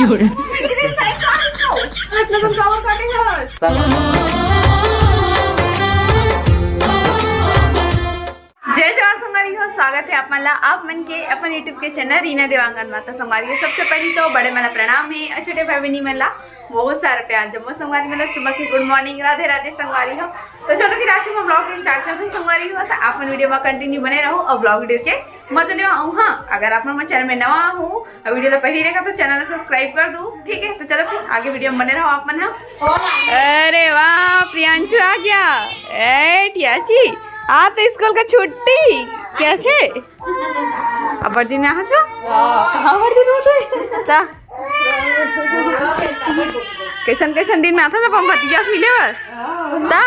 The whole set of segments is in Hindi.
जय जवाहर संगवारी हो, स्वागत है आप मन के अपन यूट्यूब के चैनल रीना देवांगन माता संगवारी हो। सबसे पहले तो बड़े मन प्रणाम है और छोटे भाई बहनी मन बहुत सारा प्यार। जम्मू संगवारी मतलब सुबह की गुड मॉर्निंग, राधे राधे संगवारी हो। तो चलो फिर आज हम ब्लॉग स्टार्ट करते हैं संगवारी हो। तो आप वीडियो में कंटिन्यू बने रहो और ब्लॉग वीडियो के मजा ले आऊँ। हाँ, अगर आप चैनल में नवा हूँ और वीडियो तो पहले देखा तो चैनल सब्सक्राइब कर दूँ, ठीक है। तो चलो फिर आगे वीडियो में बने रहो आप मन। अरे वाह, प्रियांशु आ गया। टियाची आ तो स्कूल का छुट्टी कैसे अब बड़ दिन आ छो कहां बड़ दिन उठे ता कैसन कैसन दिन में आता था हम भतीजा से मिले बस ता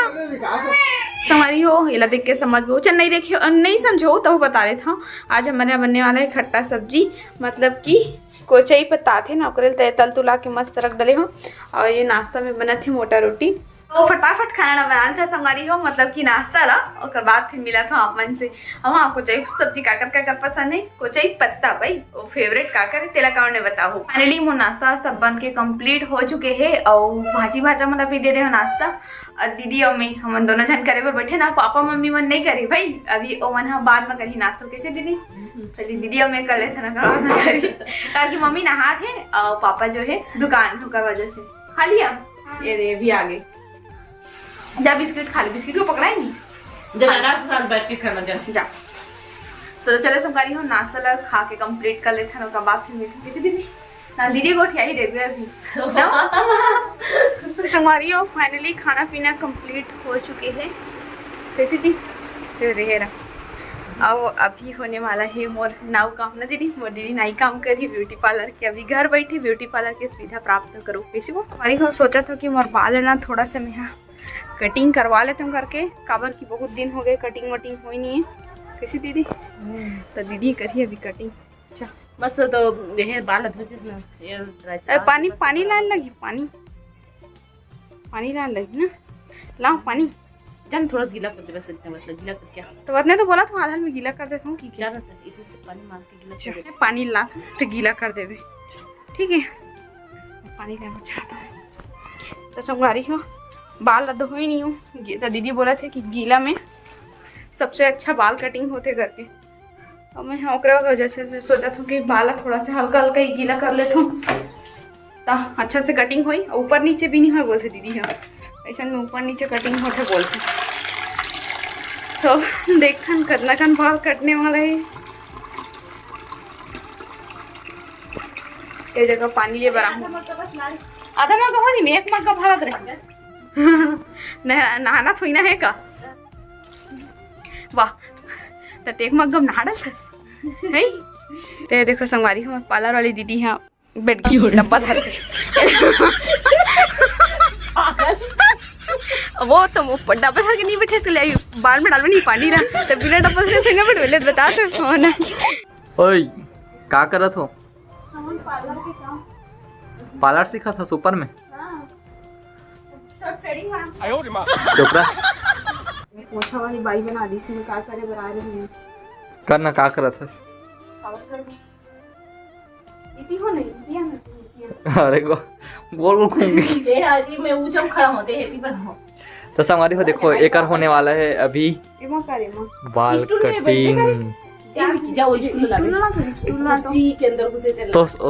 तुम्हारी हो ये देख के समझ गो। चल नहीं देखे नहीं समझो तो बता रहे था। आज हमारे बनने वाला है खट्टा सब्जी, मतलब कि कोचई पत्ता थे ना ओकरे तल तुला के मस्त रख डले हो। और ये नाश्ता में बना थी मोटा रोटी। तो फटाफट खाना बनाना था संगवारी हो, मतलब कि नाश्ता ला और बाद फिर मिला था आप मन से। हाँ, कोचई सब्जी काकर पसंद है, कोचई पत्ता भाई वो फेवरेट काकर तेला कौन ने बताओ। फाइनली वो नाश्ता वास्ता बन के कंप्लीट हो चुके हैं और भाजी भाजा मतलब भी दे दे नाश्ता। और दीदी और मैं हम दोनों जन करे पर बैठे ना, पापा मम्मी मन नहीं करे भाई, अभी ओ मन हम बाद में करी नाश्ता। कैसे दीदी? तो दीदी और मैं कर लेते ना करी ताकि मम्मी नहा थे और पापा जो है दुकान होकर वजह से खा लिया। ये भी आगे जा बिस्किट खा ले, बिस्किट को पकड़ा ही नहीं साथ बैठ के खाना जा। तो चलो संगवारी हो नाश्ता लग खा के कंप्लीट कर लेते हैं। बाद फिर मिलते कैसे दीदी ना दीदी को ठिया ही दे दिया अभी संगवारी हो। फाइनली खाना पीना कंप्लीट हो चुके हैं। कैसी थी रेहरा अब अभी होने वाला है मोर नाव काम ना दीदी। मोर दीदी नाई काम करी ब्यूटी पार्लर के, अभी घर बैठे ब्यूटी पार्लर की सुविधा प्राप्त करो। कैसी वो हमारी हो सोचा था कि मोर बाल है ना थोड़ा सा मैं कटिंग करवा लेते हूँ करके, काबर की बहुत दिन हो गए कटिंग वटिंग हुई नहीं है। कैसी दीदी? तो दीदी करिए अभी कटिंग। अच्छा बस तो ये बाल ना पानी पानी लाने लगी, पानी लाने लगी ना, लाओ पानी जान थोड़ा सा गीला कर दे बस इतना, बस गीला कर क्या तो बतने तो बोला था आधा में गीला कर देता हूँ कि क्या इसी से पानी मार के गीला कर दे। पानी ला तो गीला कर देवे, ठीक है। पानी का चाहता हूँ तो संगवारी हो बाल रद्द हुई नहीं हूँ। तो दीदी बोला थे कि गीला में सबसे अच्छा बाल कटिंग होते करके, और मैं ओकरे वजह से सोचा था कि बाल थोड़ा सा हल्का हल्का ही गीला कर लेता हूँ तो अच्छा से कटिंग हुई। ऊपर नीचे भी नहीं हुआ बोलते दीदी। हाँ ऐसा में ऊपर नीचे कटिंग होते बोलते। तो देखन कितना कन बाल कटने वाला है। ये जगह पानी ले बरा हूँ आधा मग्गा हो नहीं, मैं एक मग्गा भरत रह नहाना थोड़ी ना है का। वाह तो एक मग्गम नहा डाल है। ते देखो संगवारी हो पार्लर वाली दीदी यहाँ बैठ गई डब्बा धर के वो तो डब्बा धर के नहीं बैठे इसलिए बाल में डालवे नहीं पानी रहा तो बिना डब्बा धर के बैठ बोले बता तो हो ना। ओए का करत हो? पार्लर के काम पार्लर सीखा था सुपर में चोपड़ा मोछा वाली बाई बना दी इसमें का करे बना रही है करना का करत हस? इती हो नहीं दिया ना अरे गो गोल गोल घूम ये आदि में ऊंचा खड़ा होते हेती पर हो। तो संगवारी हो देखो एकर होने वाला है अभी एमा करे मां बाल कटिंग। जाओ स्टूल कुर्सी के अंदर घुसे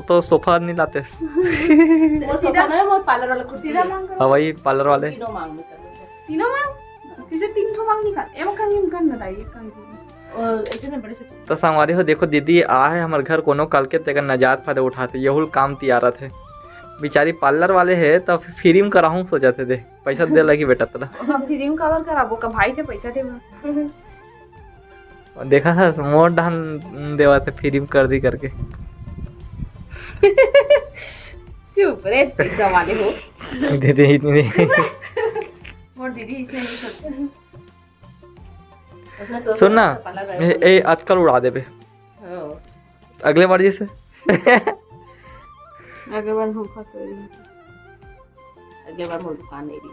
तो सोफा नहीं लाते वो सोफा ना वो पार्लर वाला कुर्सी सीधा मांग कर। हाँ वही पार्लर वाले तीनों मांग में कर लो। तीनों मांग किसे तीन ठो मांग निकाल एमा कर बताइए का और इतने बड़े से तो संगवारी हो देखो दीदी आ है हमारे घर कोनो कल के तेकर नजात फायदा उठाते यहुल काम तियारा थे। बेचारी पार्लर वाले है तो फ्री में कराऊं सोचा थे दे पैसा दे लगी बेटा तेरा फ्री में कवर कराबो का भाई थे पैसा दे देखा था मोर डान देवा थे फ्री में कर दी करके चुप रे पैसा वाले हो दे दे इतनी मोर दीदी इसने नहीं सोचा। उसने सोचा सुन ना ए आजकल उड़ा दे बे अगले बार जैसे अगले बार हम फंस रही अगले बार मोर दुकान नहीं रही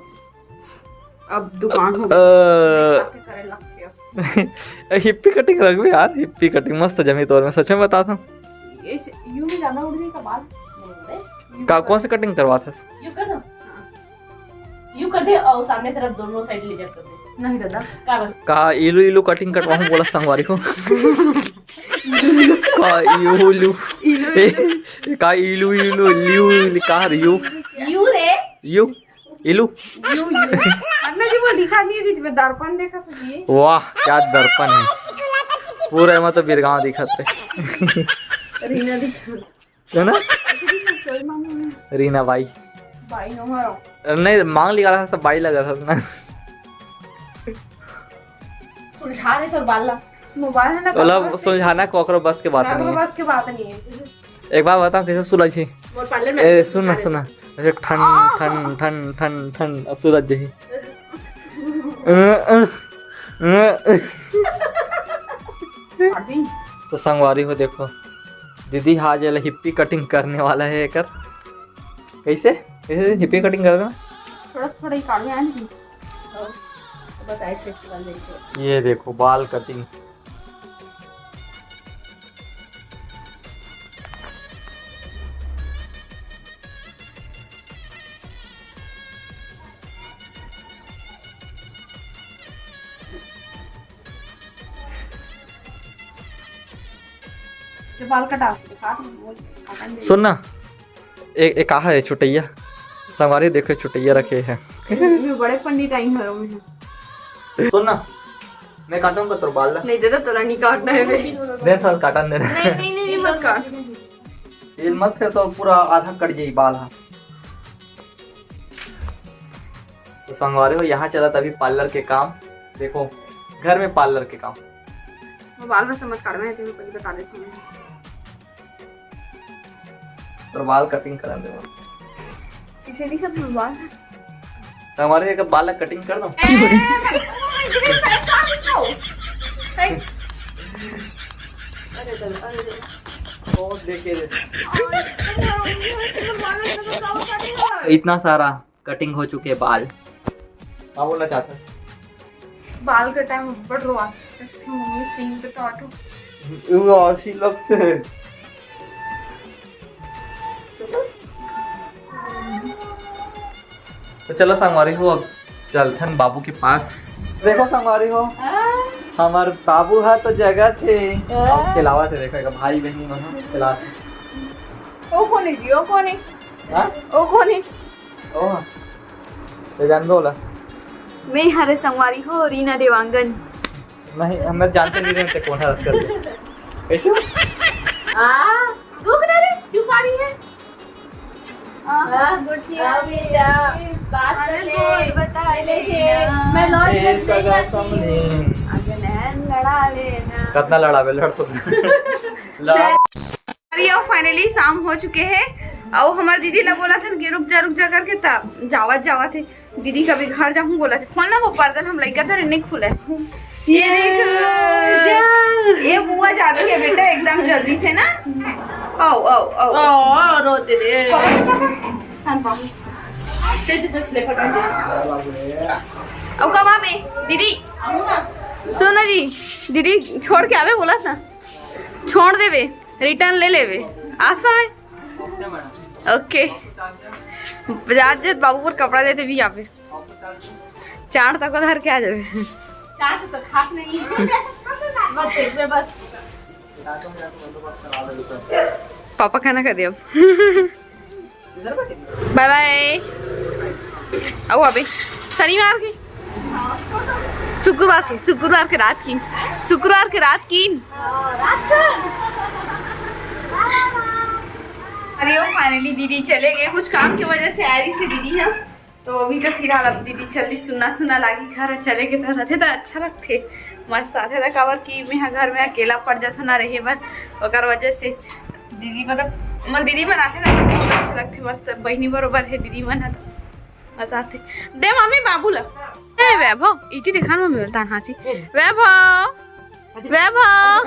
अब दुकान हो करे लगते हिप्पी कटिंग रख यार, हिप्पी कटिंग मस्त जमी तौर में सच में बताता हूँ। यूं भी ज्यादा उड़ जाएगा बाल कौन सी कटिंग करवा था? यू कर दो, यू कर दे और सामने तरफ दोनों साइड लेजर कर दे। नहीं दादा का इलू इलू कटिंग कटवाऊं बोला संगवारी को। का इलू का इलू इलू लियू का यू यू रे यू इलू। अन्ना जी वो दिखा दिए थी मैं दर्पण देखा था जी। वाह क्या दर्पण है, पूरे में तो बिरगांव दिखत है। रीना दिखा है ना सोई मांगू रीना बाई भाई नो मारो नहीं मांग लिया था तो बाई लगा था ना। सुलझा दे तो बाल ला। मोबाइल है ना मतलब सुलझाना कोकरो बस के बात नहीं है। बस की बात नहीं है। एक बार बताओ कैसे सुलझी। मोर पार्लर में ए सुन सुना ऐसे ठन ठन ठन ठन ठन सूरज जही। तो संगवारी हो देखो दीदी आज ये हिप्पी कटिंग करने वाला है एकर। कैसे कैसे हिप्पी कटिंग कर रहा? थोड़ा थोड़ा ही काट लिया नहीं बस साइड से डाल दे। ये देखो बाल कटिंग। जो बाल कटा दिखा सुन ना एक कहा है छुटैया संगवारी देखो छुटैया रखे हैं। मैं बड़े पंडित आई घरों में सुन ना मैं काटूंगा तो बाल ला। नहीं दादा तोरा नहीं काटना है बे। दे थोड़ा काटन दे। नहीं मत काट। ये मत फिर तो पूरा आधा कट जाई बाल। हाँ तो संगवारी हो यहाँ चला तभी पार्लर के काम। देखो घर में पार्लर के काम। बाल में समझ काटना है तो पहले बता देती हूं। तो बाल कटिंग करा दे। इसे दिखा तुम बाल हमारे एक बाल कटिंग कर दो। इतना सारा कटिंग हो चुके बाल। क्या बोलना चाहता है? बाल का टाइम बड़ रोमांच थी मम्मी सीन पे काटो। वो अच्छी लगते है। तो चलो संगवारी हो अब चलते हैं बाबू के पास। देखो संगवारी हो हमारे बाबू है तो जगह थे खिलावा थे। देखो भाई बहनी में खिला ओ कौन है जी? ओ कौन है? हाँ ओ कौन है? ओ तो जान बोला मैं हरे संगवारी हो रीना देवांगन। नहीं हम जानते नहीं रहते कौन है कर कैसे रुक ना रे क्यों पा रही है? बात कर ले बता ले मैं लॉन्च ए सगा समझे लड़ा लेना। कितना लड़ावे लड़ तो और फाइनली शाम हो चुके हैं और हमारे दीदी लोग बोला था कि रुक जा करके तब जावा थे। दीदी कभी घर जाऊँ बोला था खोलना वो पर्दल हम लड़का था नहीं खुला। ये देखो ये बुआ जाती है बेटा एकदम जल्दी से ना। ओ रोते रे अब कब आवे दीदी? सुनो जी दीदी छोड़ के आवे बोला था छोड़ देवे रिटर्न ले लेवे आशा है। ओके बजाज बाबू पर कपड़ा देते भी यहाँ पे 4 तक उधर के आ जावे। 4 तो खास नहीं है बस पापा खाना खा दे अब। Bye bye. आओ अबे शनिवार की शुक्रवार के रात की अरे वो फाइनली दीदी चले गए कुछ काम की वजह से। आरी से दीदी हम तो अभी तो फिलहाल अब दीदी जल्दी सुना लागी घर चले गए तो रहते तो अच्छा लगते मस्त आते था कवर की मैं घर में अकेला पड़ जाता ना रहे बस और वजह से दीदी मतलब दीदी बनाते ना तो बहुत अच्छे लगते मस्त बहनी बरोबर है दीदी बना तो मजा आते। दे मम्मी बाबू ला ए वैभव इटी देखा मम्मी बोलता हाथी वैभव ए वैभव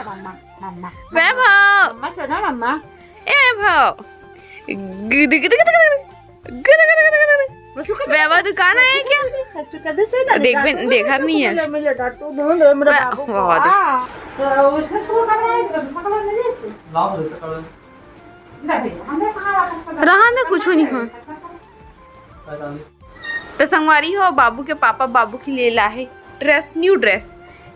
वैभव दुकान है क्या? देखा नहीं है रहा ना कुछ नहीं हो तो संगवारी हो बाबू के पापा बाबू के लिए लाए ड्रेस, न्यू ड्रेस,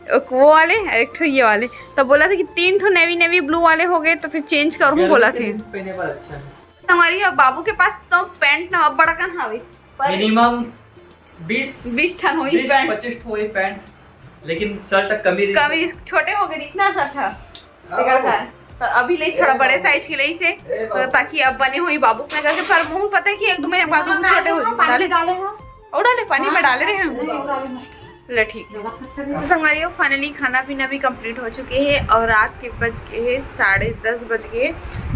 एक वो वाले एक ठो ये वाले। तो बोला था कि 3 ठो नेवी नेवी ब्लू वाले हो गए तो फिर चेंज करूँ बोला थे। संगवारी हो बाबू के पास तो पैंट ना बड़ा कन हावे मिनिमम 20 ठन होई पैंट 25 होई पैंट, लेकिन शर्ट कभी छोटे हो गए ना सब था तो अभी ले थोड़ा बड़े साइज के लिए से तो ताकि अब बने हुई बाबू में करके पर मुंह पता है कि 1-2 महीने बाद छोटे हो डाले पानी में डाले रहे हैं। ले ठीक है तो संगवारी फाइनली खाना पीना भी कंप्लीट हो चुके हैं और रात के बज गए हैं 10:30 बज गए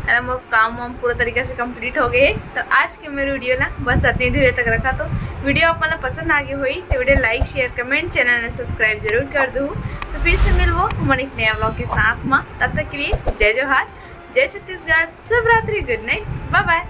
है ना। काम वाम पूरा तरीके से कंप्लीट हो गए। तो आज के मेरे वीडियो ना बस इतनी देर तक रखा। तो वीडियो आपको पसंद आ गई हुई तो video like share comment channel ने सब्सक्राइब जरूर कर दो। तो फिर से मिलवो हमारे एक नया ब्लॉग के साथ में। तब तक के लिए जय जोहार, जय छत्तीसगढ़, शुभ रात्रि, गुड नाइट, बाय बाय।